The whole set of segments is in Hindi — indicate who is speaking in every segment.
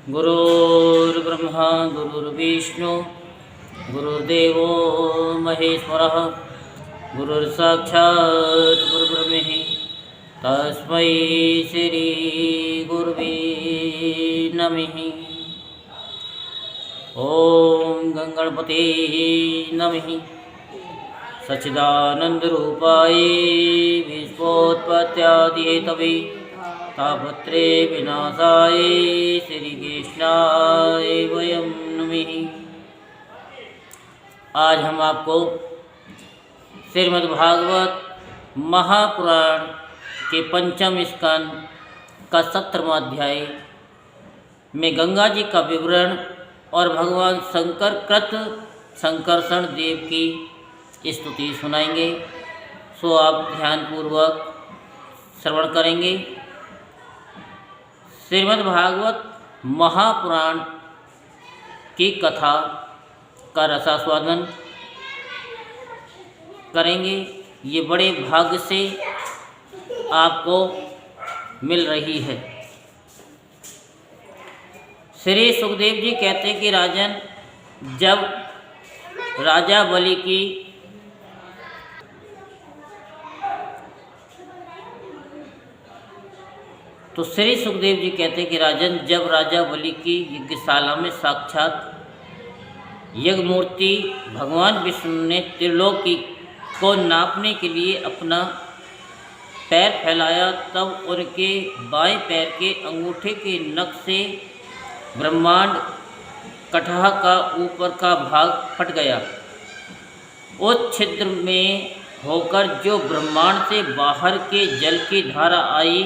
Speaker 1: गुरुर्ब्रह्मा गुरुर्विष्णु गुरुर्देवो महेश्वरः गुरुर्साक्षात् परब्रह्म तस्मै श्री गुरुवे नमः। ओम गंगणपते नमः। सच्चिदानंदरूपाय विश्वोत्पत्त्यादिहेतवे तापत्रे विनाशाय श्रीकृष्णाय वयं नमः। आज हम आपको श्रीमद्भागवत महापुराण के पंचम स्कंद का 17वां अध्याय में गंगा जी का विवरण और भगवान शंकर कृत संकर्षण देव की स्तुति सुनाएंगे। सो आप ध्यानपूर्वक श्रवण करेंगे। श्रीमद्भागवत महापुराण की कथा का रसास्वादन करेंगे। ये बड़े भाग्य से आपको मिल रही है। श्री सुखदेव जी कहते हैं कि राजन, जब राजा बलि की तो श्री सुखदेव जी कहते हैं कि राजन, जब राजा बलि की यज्ञशाला में साक्षात यज्ञ मूर्ति भगवान विष्णु ने त्रिलोकी को नापने के लिए अपना पैर फैलाया, तब उनके बाएं पैर के अंगूठे के नख से ब्रह्मांड कटहा का ऊपर का भाग फट गया। उस छिद्र में होकर जो ब्रह्मांड से बाहर के जल की धारा आई,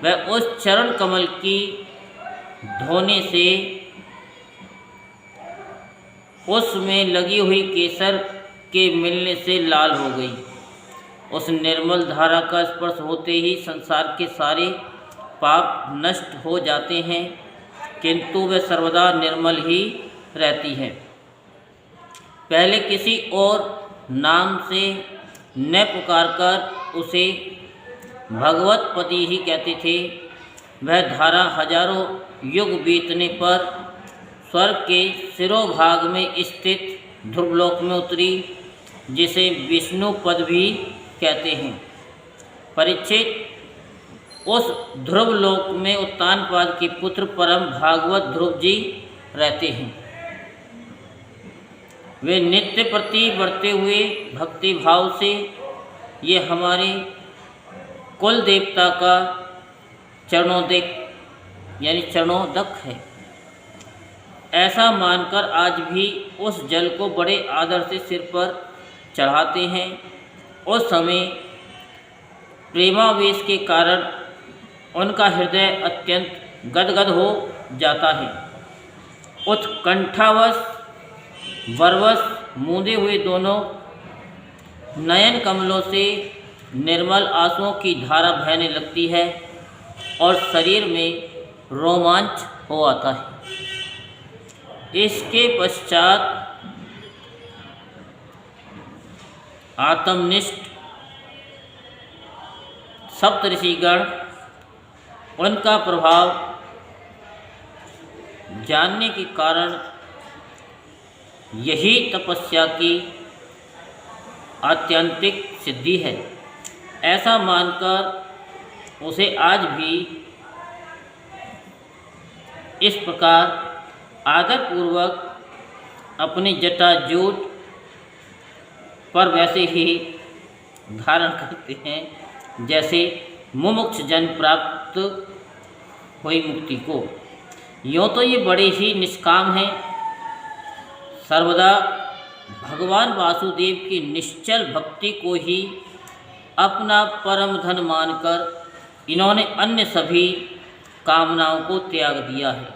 Speaker 1: वह उस चरण कमल की धोने से उसमें लगी हुई केसर के मिलने से लाल हो गई। उस निर्मल धारा का स्पर्श होते ही संसार के सारे पाप नष्ट हो जाते हैं, किंतु वे सर्वदा निर्मल ही रहती है। पहले किसी और नाम से न पुकारकर उसे भगवतपति ही कहते थे। वह धारा हजारों युग बीतने पर स्वर्ग के शिरोभाग में स्थित ध्रुवलोक में उतरी, जिसे विष्णु पद भी कहते हैं। परीक्षित, उस ध्रुवलोक में उत्तानपाद के पुत्र परम भागवत ध्रुव जी रहते हैं। वे नित्य प्रति बढ़ते हुए भक्ति भाव से ये हमारे कुल देवता का चरणोदक है, ऐसा मानकर आज भी उस जल को बड़े आदर से सिर पर चढ़ाते हैं। उस समय प्रेमावेश के कारण उनका हृदय अत्यंत गदगद हो जाता है। उत्कंठावश वरवश मूंदे हुए दोनों नयन कमलों से निर्मल आंसुओं की धारा बहने लगती है और शरीर में रोमांच हो आता है। इसके पश्चात आत्मनिष्ठ सप्तऋषिगण उनका प्रभाव जानने के कारण यही तपस्या की आत्यंतिक सिद्धि है, ऐसा मानकर उसे आज भी इस प्रकार आदरपूर्वक अपनी जटाजूट पर वैसे ही धारण करते हैं जैसे मुमुक्ष जन प्राप्त हुई मुक्ति को। यूँ तो ये बड़े ही निष्काम हैं, सर्वदा भगवान वासुदेव की निश्चल भक्ति को ही अपना परम धन मानकर इन्होंने अन्य सभी कामनाओं को त्याग दिया है।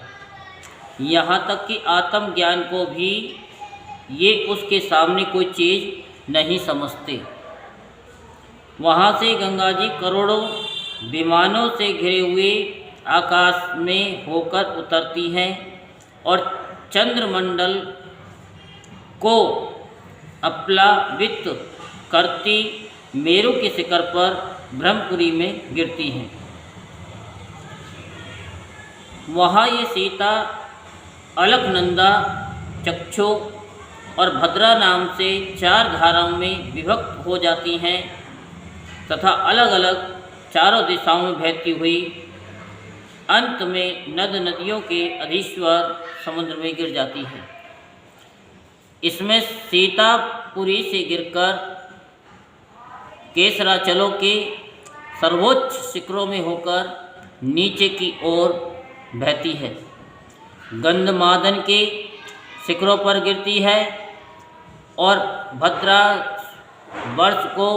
Speaker 1: यहाँ तक कि आत्मज्ञान को भी ये उसके सामने कोई चीज़ नहीं समझते। वहाँ से गंगा जी करोड़ों विमानों से घिरे हुए आकाश में होकर उतरती हैं और चंद्रमंडल को अप्लावित करती मेरु के शिखर पर ब्रह्मपुरी में गिरती हैं। वहाँ ये सीता अलकनंदा, चक्षु और भद्रा नाम से 4 धाराओं में विभक्त हो जाती हैं तथा अलग अलग चारों दिशाओं में बहती हुई अंत में नद नदियों के अधीश्वर समुद्र में गिर जाती है। इसमें सीतापुरी से गिरकर केसराचलों के सर्वोच्च शिखरों में होकर नीचे की ओर बहती है, गंधमादन के शिखरों पर गिरती है और भद्रा वर्ष को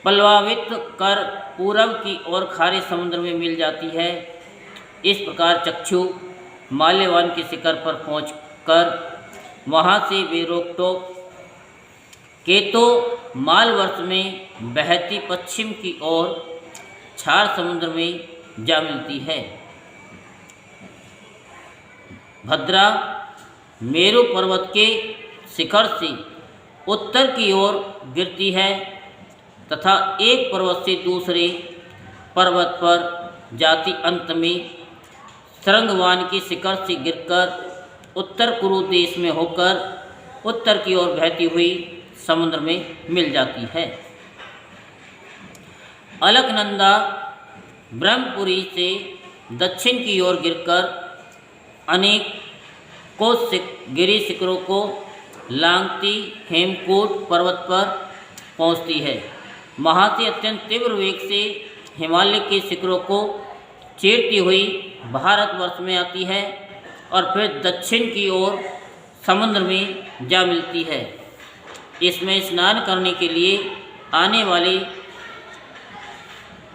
Speaker 1: प्लवावित कर पूरब की ओर खारे समुद्र में मिल जाती है। इस प्रकार चक्षु माल्यवान के शिखर पर पहुंचकर वहां से वे रोक टोक केतो मालवर्ष में बहती पश्चिम की ओर क्षार समुद्र में जा मिलती है। भद्रा मेरु पर्वत के शिखर से उत्तर की ओर गिरती है तथा एक पर्वत से दूसरे पर्वत पर जाति अंत में सरंगवान के शिखर से गिरकर उत्तर कुरु देश में होकर उत्तर की ओर बहती हुई समुद्र में मिल जाती है। अलकनंदा ब्रह्मपुरी से दक्षिण की ओर गिरकर अनेक गिरी शिखरों को लांगती हेमकूट पर्वत पर पहुंचती है। वहाँ से अत्यंत तीव्र वेग से हिमालय के शिखरों को चीरती हुई भारतवर्ष में आती है और फिर दक्षिण की ओर समुद्र में जा मिलती है। इसमें स्नान करने के लिए आने वाले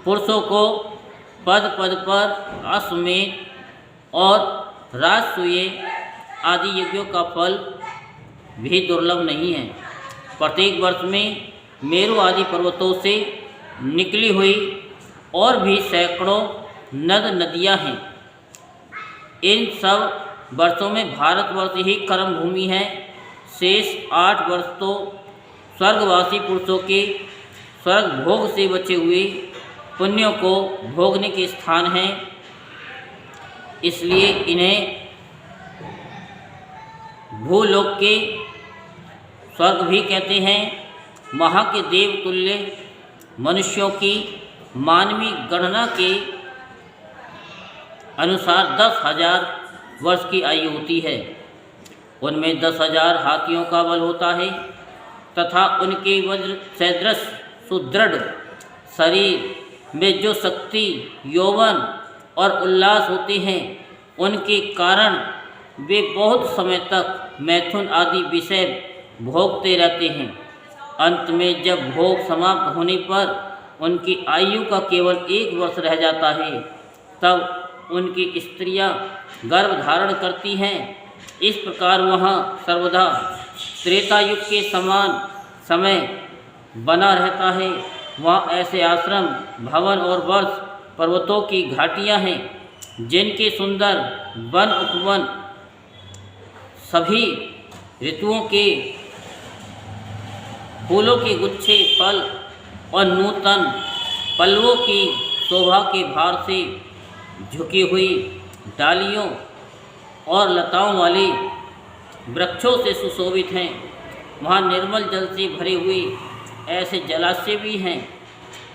Speaker 1: पुरुषों को पद पद पर अश्वमेध और राजसूय आदि यज्ञों का फल भी दुर्लभ नहीं है। प्रत्येक वर्ष में मेरु आदि पर्वतों से निकली हुई और भी सैकड़ों नद नदियाँ हैं। इन सब वर्षों में भारतवर्ष ही कर्म भूमि है। शेष 8 वर्ष तो स्वर्गवासी पुरुषों के स्वर्ग भोग से बचे हुए पुण्यों को भोगने के स्थान हैं। इसलिए इन्हें भूलोक के स्वर्ग भी कहते हैं। वहाँ के देवतुल्य मनुष्यों की मानवीय गणना के अनुसार 10,000 वर्ष की आयु होती है। उनमें 10,000 हाथियों का बल होता है तथा उनके वज्र सदृश सुदृढ़ शरीर में जो शक्ति, यौवन और उल्लास होते हैं, उनके कारण वे बहुत समय तक मैथुन आदि विषय भोगते रहते हैं। अंत में जब भोग समाप्त होने पर उनकी आयु का केवल 1 वर्ष रह जाता है, तब उनकी स्त्रियां गर्भ धारण करती हैं। इस प्रकार वहाँ सर्वदा त्रेता युग के समान समय बना रहता है। वहाँ ऐसे आश्रम, भवन और वर्ष पर्वतों की घाटियाँ हैं जिनके सुंदर वन उपवन सभी ऋतुओं के फूलों के गुच्छे, फल और नूतन पल्लवों की शोभा के भार से झुकी हुई डालियों और लताओं वाले वृक्षों से सुशोभित हैं। वहाँ निर्मल जल से भरे हुए ऐसे जलाशय भी हैं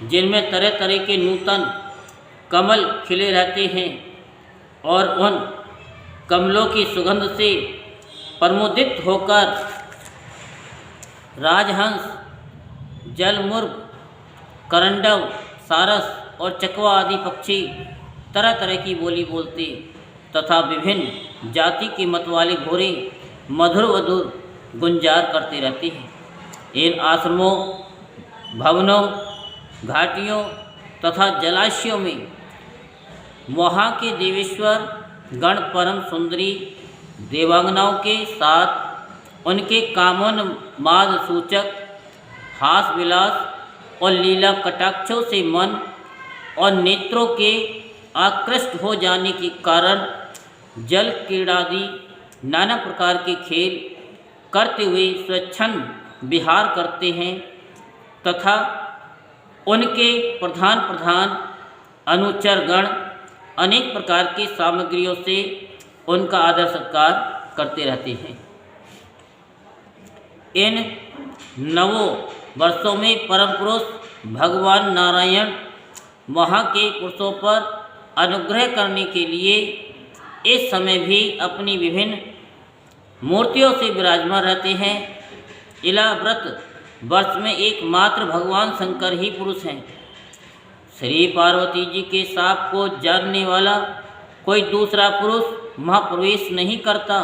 Speaker 1: जिनमें तरह तरह के नूतन कमल खिले रहते हैं और उन कमलों की सुगंध से प्रमोदित होकर राजहंस, जलमुर्ग, करंडव, सारस और चकवा आदि पक्षी तरह तरह की बोली बोलते तथा विभिन्न जाति के मत वाले घोड़े मधुर मधुर गुंजार करते रहते हैं। इन आश्रमों, भवनों, घाटियों तथा जलाशयों में वहाँ के देवेश्वर गण परम सुंदरी देवांगनाओं के साथ उनके कामोन्माद सूचक हास विलास और लीला कटाक्षों से मन और नेत्रों के आकृष्ट हो जाने के कारण जल क्रीड़ादि नाना प्रकार के खेल करते हुए स्वच्छंद विहार करते हैं तथा उनके प्रधान प्रधान अनुचरगण अनेक प्रकार की सामग्रियों से उनका आदर सत्कार करते रहते हैं। इन नवों वर्षों में परम पुरुष भगवान नारायण वहाँ के पुरुषों पर अनुग्रह करने के लिए इस समय भी अपनी विभिन्न मूर्तियों से विराजमान रहते हैं। इला व्रत वर्ष में एकमात्र भगवान शंकर ही पुरुष हैं। श्री पार्वती जी के शाप को जानने वाला कोई दूसरा पुरुष वहाँ प्रवेश नहीं करता,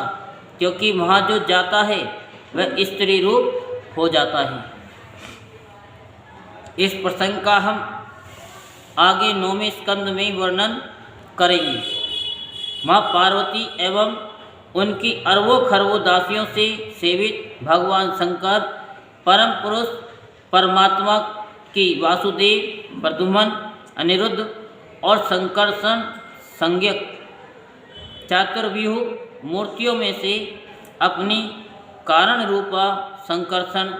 Speaker 1: क्योंकि वहाँ जो जाता है वह स्त्री रूप हो जाता है। इस प्रसंग का हम आगे 9वें स्कंद में वर्णन करेंगे। माँ पार्वती एवं उनकी अरबों खरबों दासियों से सेवित भगवान शंकर परम पुरुष परमात्मा की वासुदेव, प्रद्युम्न, अनिरुद्ध और संकर्षण संज्ञक चातुर्व्यूह मूर्तियों में से अपनी कारण रूपा संकर्षण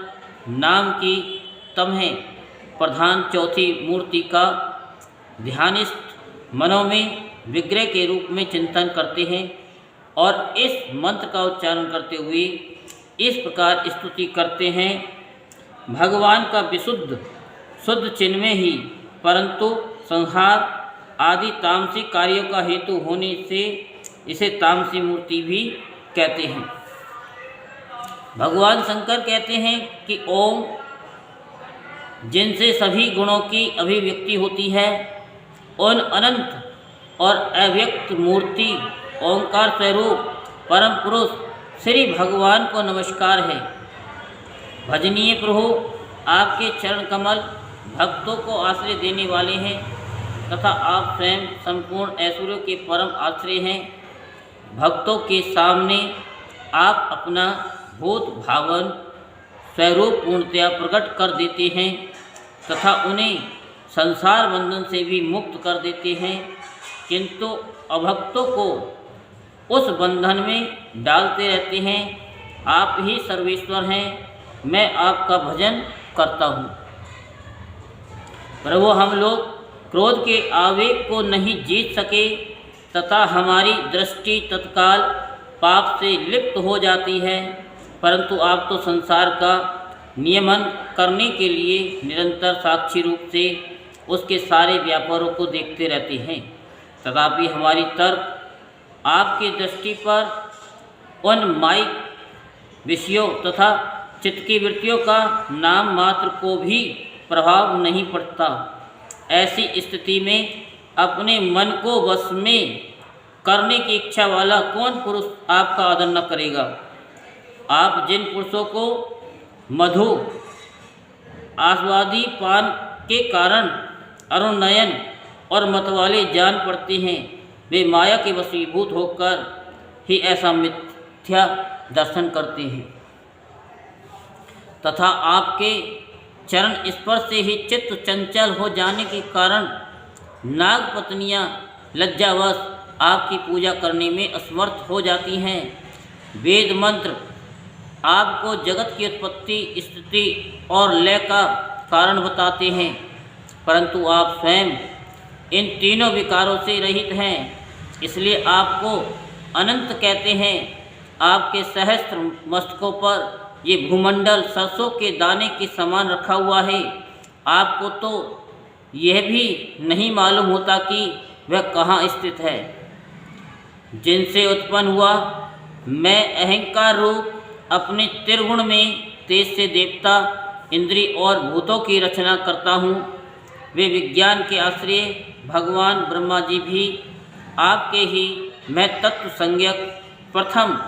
Speaker 1: नाम की तमहे प्रधान चौथी मूर्ति का ध्यानिष्ठ मनों में विग्रह के रूप में चिंतन करते हैं और इस मंत्र का उच्चारण करते हुए इस प्रकार स्तुति करते हैं। भगवान का विशुद्ध शुद्ध चिन्मय ही परंतु संहार आदि तामसिक कार्यों का हेतु होने से इसे तामसी मूर्ति भी कहते हैं। भगवान शंकर कहते हैं कि ओम जिनसे सभी गुणों की अभिव्यक्ति होती है, उन अनंत और अव्यक्त मूर्ति ओंकार स्वरूप परम पुरुष श्री भगवान को नमस्कार है। भजनीय प्रभु, आपके चरण कमल भक्तों को आश्रय देने वाले हैं तथा आप स्वयं संपूर्ण ऐश्वर्यों के परम आश्रय हैं। भक्तों के सामने आप अपना भूत भावन स्वरूप पूर्णतया प्रकट कर देते हैं तथा उन्हें संसार बंधन से भी मुक्त कर देते हैं, किंतु अभक्तों को उस बंधन में डालते रहते हैं। आप ही सर्वेश्वर हैं, मैं आपका भजन करता हूँ। प्रभु, हम लोग क्रोध के आवेग को नहीं जीत सके तथा हमारी दृष्टि तत्काल पाप से लिप्त हो जाती है, परंतु आप तो संसार का नियमन करने के लिए निरंतर साक्षी रूप से उसके सारे व्यापारों को देखते रहते हैं। तथापि हमारी तर्क आपकी दृष्टि पर उन माइक विषयों तथा चित्त की वृत्तियों का नाम मात्र को भी प्रभाव नहीं पड़ता। ऐसी स्थिति में अपने मन को वश में करने की इच्छा वाला कौन पुरुष आपका आदर न करेगा। आप जिन पुरुषों को मधु आस्वादी पान के कारण अरुणनयन और मतवाले जान पड़ते हैं, वे माया के वशीभूत होकर ही ऐसा मिथ्या दर्शन करते हैं तथा आपके चरण स्पर्श से ही चित्त चंचल हो जाने के कारण नाग पत्नियां लज्जावश आपकी पूजा करने में असमर्थ हो जाती हैं। वेद मंत्र आपको जगत की उत्पत्ति, स्थिति और लय का कारण बताते हैं, परंतु आप स्वयं इन तीनों विकारों से रहित हैं, इसलिए आपको अनंत कहते हैं। आपके सहस्त्र मस्तकों पर ये भूमंडल सरसों के दाने के समान रखा हुआ है। आपको तो यह भी नहीं मालूम होता कि वह कहाँ स्थित है। जिनसे उत्पन्न हुआ मैं अहंकार रूप अपने त्रिगुण में तेज से देवता, इंद्री और भूतों की रचना करता हूँ। वे विज्ञान के आश्रय भगवान ब्रह्मा जी भी आपके ही मैं तत्व संज्ञक प्रथम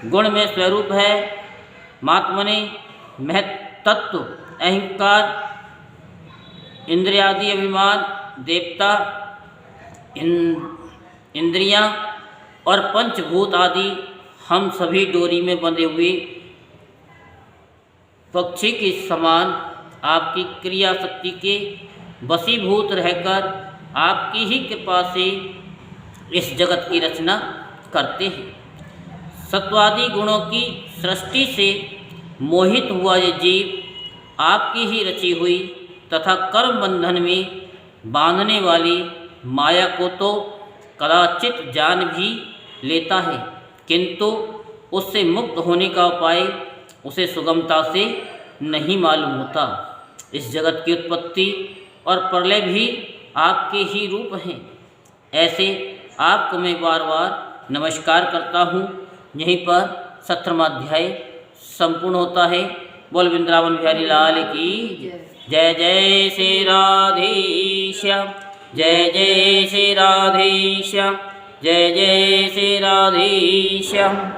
Speaker 1: गुण में स्वरूप है। महात्मने महतत्व अहंकार, इंद्रियादि अभिमान, देवता, इंद्रियां और पंचभूत आदि हम सभी डोरी में बंधे हुए पक्षी के समान आपकी क्रिया शक्ति के वशीभूत रहकर आपकी ही कृपा से इस जगत की रचना करते हैं। सत्वादि गुणों की सृष्टि से मोहित हुआ ये जीव आपकी ही रची हुई तथा कर्म बंधन में बांधने वाली माया को तो कदाचित जान भी लेता है, किंतु उससे मुक्त होने का उपाय उसे सुगमता से नहीं मालूम होता। इस जगत की उत्पत्ति और प्रलय भी आपके ही रूप हैं। ऐसे आपको मैं बार बार नमस्कार करता हूँ। यहीं पर 17वां अध्याय संपूर्ण होता है। बोल वृंदावन बिहारी लाल की जय। जय श्री राधेश्याम, जय जय श्री राधेश्याम, जय जय श्री राधेश्याम।